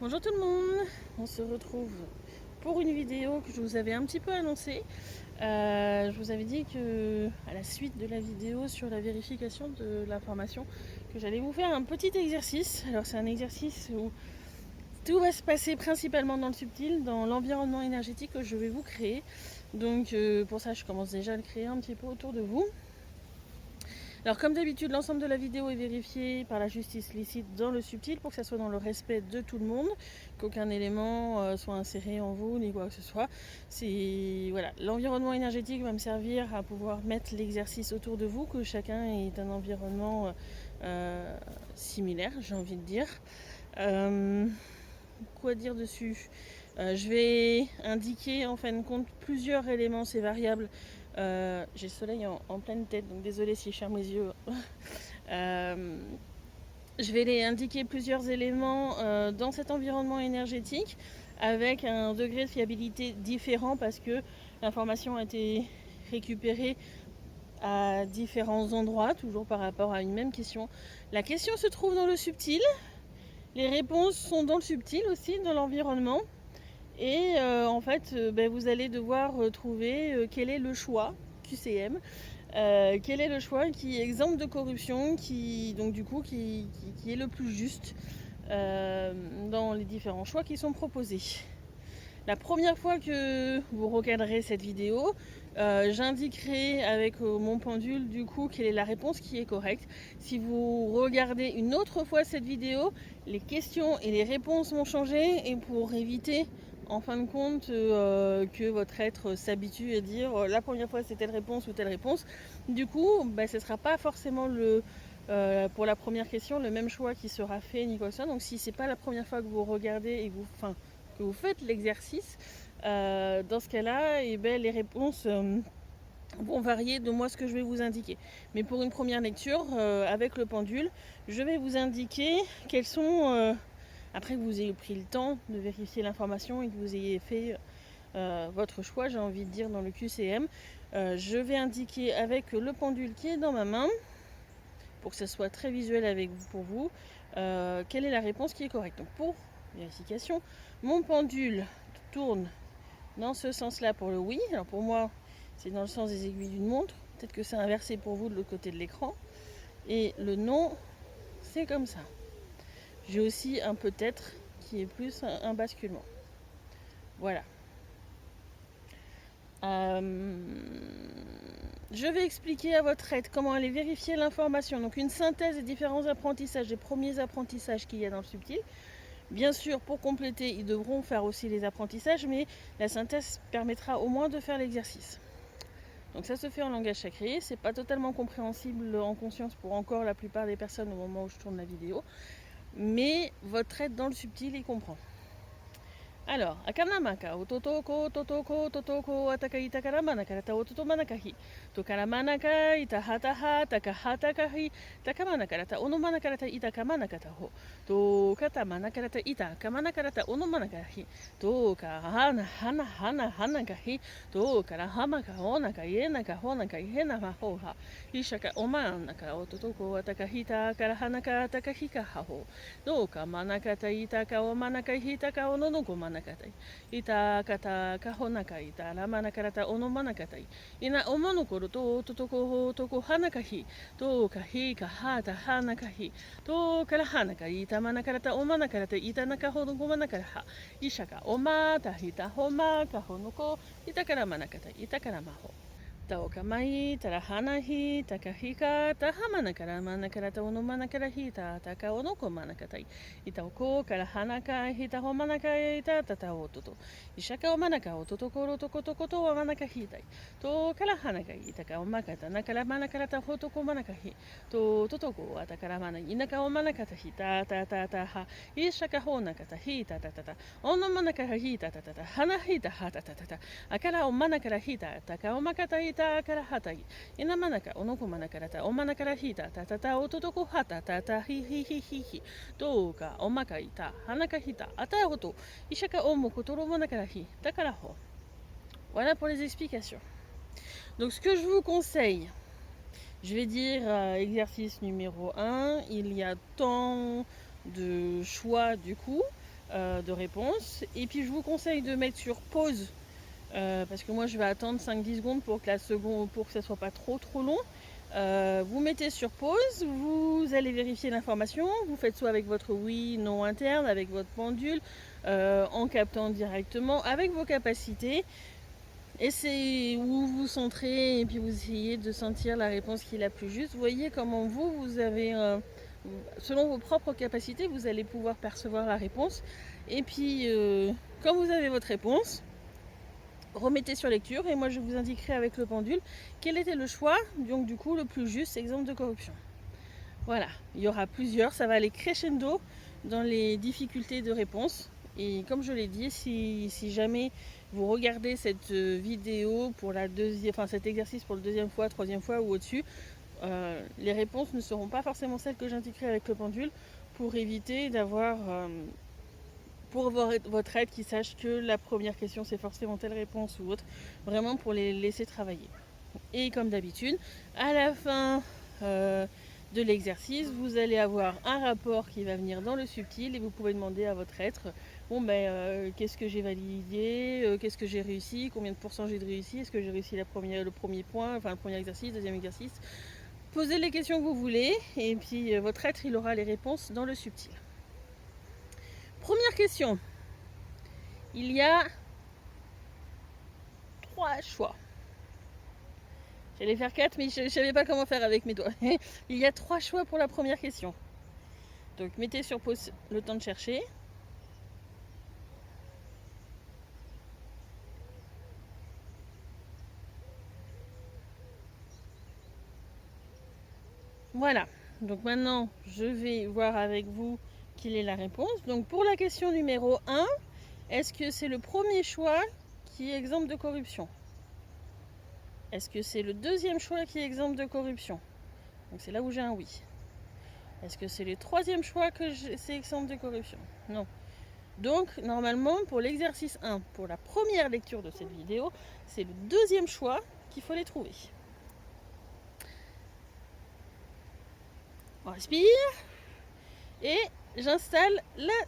Bonjour tout le monde, on se retrouve pour une vidéo que je vous avais un petit peu annoncée. Je vous avais dit que à la suite de la vidéo sur la vérification de l'information, que j'allais vous faire un petit exercice. Alors c'est un exercice où tout va se passer principalement dans le subtil, dans l'environnement énergétique que je vais vous créer. Donc pour ça je commence déjà à le créer un petit peu autour de vous. Alors comme d'habitude, l'ensemble de la vidéo est vérifié par la justice licite dans le subtil pour que ça soit dans le respect de tout le monde, qu'aucun élément soit inséré en vous ni quoi que ce soit. Voilà, l'environnement énergétique va me servir à pouvoir mettre l'exercice autour de vous, que chacun ait un environnement similaire, j'ai envie de dire. Quoi dire dessus? Je vais indiquer en fin de compte plusieurs éléments, ces variables. J'ai le soleil en pleine tête, donc désolé si je ferme les yeux. Je vais les indiquer plusieurs éléments dans cet environnement énergétique avec un degré de fiabilité différent parce que l'information a été récupérée à différents endroits, toujours par rapport à une même question. La question se trouve dans le subtil, les réponses sont dans le subtil aussi, dans l'environnement. Et en fait, vous allez devoir trouver quel est le choix QCM, quel est le choix qui est exempt de corruption, qui est le plus juste dans les différents choix qui sont proposés. La première fois que vous regarderez cette vidéo, j'indiquerai avec mon pendule du coup quelle est la réponse qui est correcte. Si vous regardez une autre fois cette vidéo, les questions et les réponses vont changer, et pour éviter en fin de compte que votre être s'habitue à dire la première fois c'est telle réponse ou telle réponse, du coup ce ne sera pas forcément pour la première question le même choix qui sera fait ni quoi que ce soit. Donc si c'est pas la première fois que vous regardez et que vous faites l'exercice, dans ce cas-là, les réponses vont varier de moi ce que je vais vous indiquer. Mais pour une première lecture, avec le pendule, je vais vous indiquer quels sont, après que vous ayez pris le temps de vérifier l'information et que vous ayez fait votre choix, j'ai envie de dire, dans le QCM, je vais indiquer avec le pendule qui est dans ma main, pour que ce soit très visuel pour vous, quelle est la réponse qui est correcte. Donc pour vérification, mon pendule tourne dans ce sens-là pour le oui. Alors pour moi, c'est dans le sens des aiguilles d'une montre. Peut-être que c'est inversé pour vous de l'autre côté de l'écran. Et le non, c'est comme ça. J'ai aussi un peut-être qui est plus un basculement. Voilà. Je vais expliquer à votre aide comment aller vérifier l'information. Donc une synthèse des différents apprentissages, des premiers apprentissages qu'il y a dans le subtil. Bien sûr, pour compléter, ils devront faire aussi les apprentissages, mais la synthèse permettra au moins de faire l'exercice. Donc ça se fait en langage sacré, c'est pas totalement compréhensible en conscience pour encore la plupart des personnes au moment où je tourne la vidéo, mais votre aide dans le subtil y comprend. Alors, akanamaka, ototoko, totoko, totoko, atakai takaramanaka, taototomanakahi, tokaramanaka, itahataha, takahatakahi, takamanaka, onomanaka, itakamanaka, to katamanaka, itakamanaka, onomanakahi, to kahana, hana, hana, hanakahi, to karahamaka, onaka, yenaka, honaka, henama hoha, ishaka omanaka, ototoko, atakahita, karahanaka, takahika haho, to kamanaka, itaka, omanaka, hitaka, ononoko manaka. Ita kata kahonaka ita ramana karata onomanakatai. Ina omonokoro to totoko toko hanakahi. To kahi kahata hanakahi. To karahanaka ita manakarata omanakarata ita nakahono gomanakaraha. Ishaka omata hita homa kahonoko ita karamanakata ita karamaho. Taukamai, Tarahanahi, Takahika, Tahamanakara, Manakara, Onomanakarahi, Taka Onoko Manakatai, Itauko, Karahanaka, Hitahomanaka, Tataototo, Ishaka Omanaka, Totokoro, Tokotokoto, Manakahitai, To Karahanaka, Itaka Omakata, Nakaramanakara, Hotoko Manakahi, To Totoko, Atakaramana, Inaka Omanakatahi, Tata, Ishaka Honakata, Hita, Tata, Onomanakahita, Tata, Hanahita, Hatata, Akara Omanakarahita, Taka Omakata, karahatai. Ina manaka, onoko manakarata, o manakarahita, tatata, ototoko hata, tata, hi hi hi hi hi. Toka, omakaita, hanakahita, ataoto, ishaka omoko, toro manakarahi, takaraho. Voilà pour les explications. Donc ce que je vous conseille, je vais dire exercice numéro 1, il y a tant de choix du coup. de réponses. Et puis je vous conseille de mettre sur pause, parce que moi je vais attendre 5-10 secondes pour que ça soit pas trop long. Vous mettez sur pause, vous allez vérifier l'information, vous faites soit avec votre oui, non interne, avec votre pendule, en captant directement, avec vos capacités. Et c'est où vous centrez et puis vous essayez de sentir la réponse qui est la plus juste. Vous voyez comment vous avez, selon vos propres capacités, vous allez pouvoir percevoir la réponse. Et puis, quand vous avez votre réponse, remettez sur lecture et moi je vous indiquerai avec le pendule quel était le choix, donc du coup le plus juste exemple de corruption. Voilà, il y aura plusieurs, ça va aller crescendo dans les difficultés de réponse. Et comme je l'ai dit, si jamais vous regardez cette vidéo pour la deuxième, enfin cet exercice pour la deuxième fois, troisième fois ou au-dessus, les réponses ne seront pas forcément celles que j'indiquerai avec le pendule pour éviter d'avoir pour votre aide qui sache que la première question c'est forcément telle réponse ou autre, vraiment pour les laisser travailler. Et comme d'habitude, à la fin de l'exercice, vous allez avoir un rapport qui va venir dans le subtil et vous pouvez demander à votre être, bon qu'est-ce que j'ai validé, qu'est-ce que j'ai réussi, combien de pourcents j'ai réussi, est-ce que j'ai réussi le premier point, enfin le premier exercice, deuxième exercice. Posez les questions que vous voulez et puis votre être il aura les réponses dans le subtil. Première question. Il y a 3 choix. J'allais faire 4, mais je ne savais pas comment faire avec mes doigts. Il y a 3 choix pour la première question. Donc mettez sur pause le temps de chercher. Voilà. Donc maintenant, je vais voir avec vous quelle est la réponse. Donc pour la question numéro 1, est-ce que c'est le premier choix qui est exempt de corruption? Est-ce que c'est le deuxième choix qui est exempt de corruption? Donc c'est là où j'ai un oui. Est-ce que c'est le troisième choix que c'est exempt de corruption? Non. Donc normalement pour l'exercice 1, pour la première lecture de cette vidéo, c'est le deuxième choix qu'il faut les trouver. On respire et j'installe le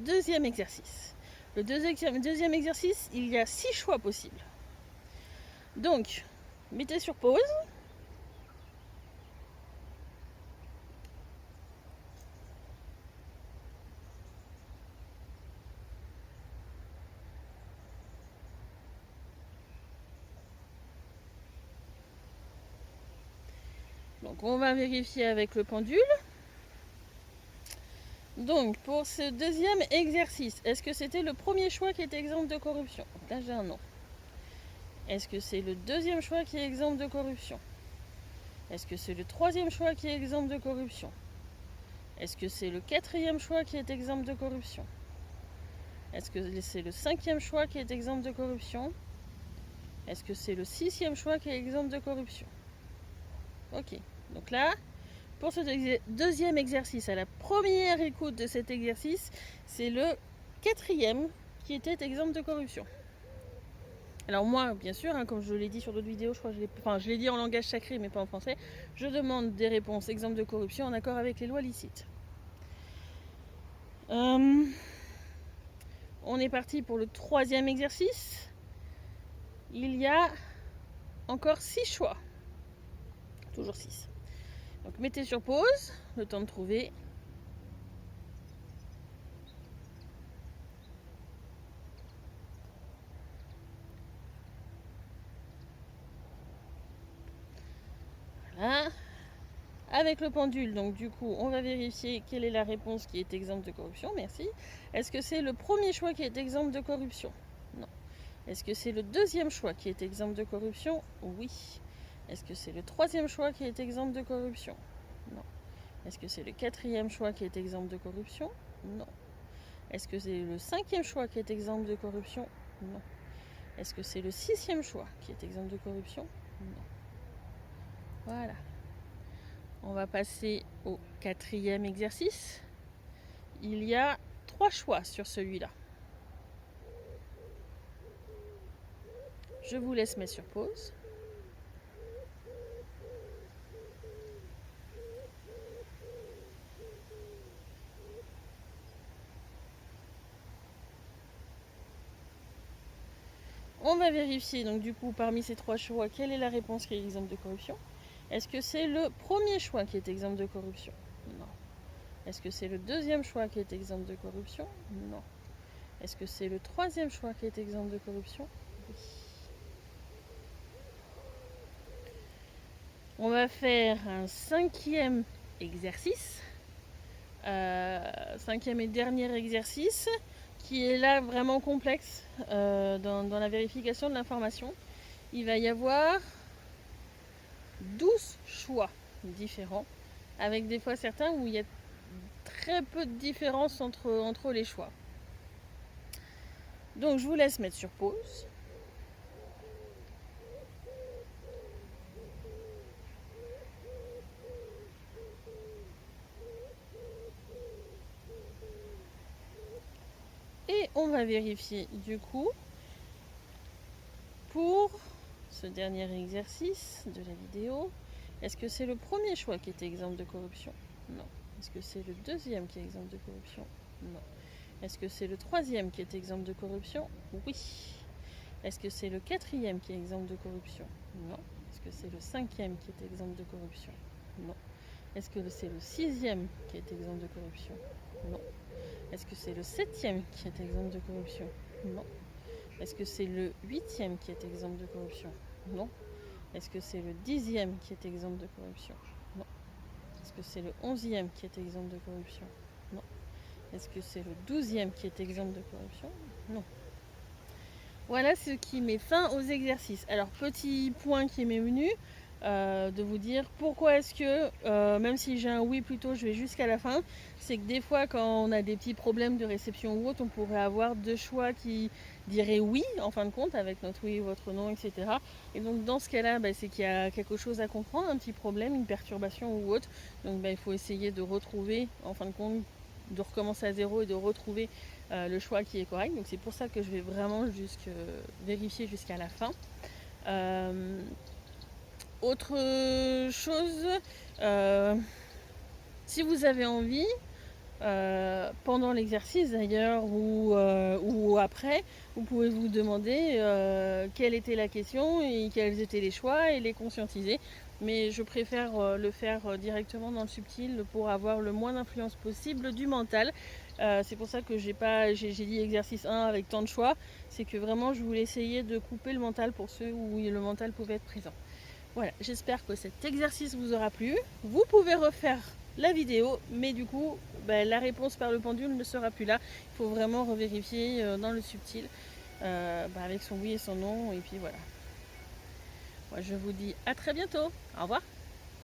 deuxième exercice. Le deuxième exercice, il y a 6 choix possibles. Donc, mettez sur pause. Donc, on va vérifier avec le pendule. Donc, pour ce deuxième exercice, est-ce que c'était le premier choix qui est exempt de corruption? Donc là, j'ai un non. Est-ce que c'est le deuxième choix qui est exempt de corruption? Est-ce que c'est le troisième choix qui est exempt de corruption? Est-ce que c'est le quatrième choix qui est exempt de corruption? Est-ce que c'est le cinquième choix qui est exempt de corruption? Est-ce que c'est le sixième choix qui est exempt de corruption? Ok, donc là, pour ce deuxième exercice, à la première écoute de cet exercice, c'est le quatrième qui était exempt de corruption. Alors moi, bien sûr, comme je l'ai dit sur d'autres vidéos, je crois que je l'ai dit en langage sacré, mais pas en français, je demande des réponses exemptes de corruption en accord avec les lois licites. On est parti pour le troisième exercice. Il y a encore 6 choix. Toujours 6. Donc mettez sur pause, le temps de trouver. Voilà. Avec le pendule, donc du coup, on va vérifier quelle est la réponse qui est exempte de corruption. Merci. Est-ce que c'est le premier choix qui est exempt de corruption? Non. Est-ce que c'est le deuxième choix qui est exempt de corruption? Oui. Est-ce que c'est le troisième choix qui est exempt de corruption? Non. Est-ce que c'est le quatrième choix qui est exempt de corruption? Non. Est-ce que c'est le cinquième choix qui est exempt de corruption? Non. Est-ce que c'est le sixième choix qui est exempt de corruption? Non. Voilà. On va passer au quatrième exercice. Il y a 3 choix sur celui-là. Je vous laisse mettre sur pause. On va vérifier donc du coup parmi ces 3 choix, quelle est la réponse qui est exempte de corruption. Est-ce que c'est le premier choix qui est exempt de corruption? Non. Est-ce que c'est le deuxième choix qui est exempt de corruption? Non. Est-ce que c'est le troisième choix qui est exempt de corruption? Oui. On va faire un 5e exercice. 5e et dernier exercice qui est là vraiment complexe dans la vérification de l'information. Il va y avoir 12 choix différents, avec des fois certains où il y a très peu de différence entre les choix. Donc je vous laisse mettre sur pause. Et on va vérifier du coup pour ce dernier exercice de la vidéo. Est-ce que c'est le premier choix qui est exempt de corruption? Non. Est-ce que c'est le deuxième qui est exempt de corruption? Non. Est-ce que c'est le troisième qui est exempt de corruption? Oui. Est-ce que c'est le quatrième qui est exempt de corruption? Non. Est-ce que c'est le cinquième qui est exempt de corruption? Non. Est-ce que c'est le sixième qui est exempt de corruption? Non. Est-ce que c'est le septième qui est exempt de corruption? Non. Est-ce que c'est le 8e qui est exempt de corruption? Non. Est-ce que c'est le 10e qui est exempt de corruption? Non. Est-ce que c'est le 11e qui est exempt de corruption? Non. Est-ce que c'est le 12e qui est exempt de corruption? Non. Voilà ce qui met fin aux exercices. Alors, petit point qui m'est venu, de vous dire pourquoi est-ce que, même si j'ai un oui plutôt, je vais jusqu'à la fin, c'est que des fois quand on a des petits problèmes de réception ou autre, on pourrait avoir 2 choix qui diraient oui en fin de compte avec notre oui, votre non, etc. Et donc dans ce cas-là, c'est qu'il y a quelque chose à comprendre, un petit problème, une perturbation ou autre. Donc il faut essayer de retrouver en fin de compte, de recommencer à zéro et de retrouver le choix qui est correct. Donc c'est pour ça que je vais vraiment vérifier jusqu'à la fin. Autre chose, si vous avez envie, pendant l'exercice d'ailleurs ou après, vous pouvez vous demander quelle était la question et quels étaient les choix et les conscientiser. Mais je préfère le faire directement dans le subtil pour avoir le moins d'influence possible du mental. C'est pour ça que j'ai dit exercice 1 avec tant de choix. C'est que vraiment je voulais essayer de couper le mental pour ceux où le mental pouvait être présent. Voilà, j'espère que cet exercice vous aura plu. Vous pouvez refaire la vidéo, mais du coup, la réponse par le pendule ne sera plus là. Il faut vraiment revérifier dans le subtil, avec son oui et son non, et puis voilà. Moi, je vous dis à très bientôt. Au revoir.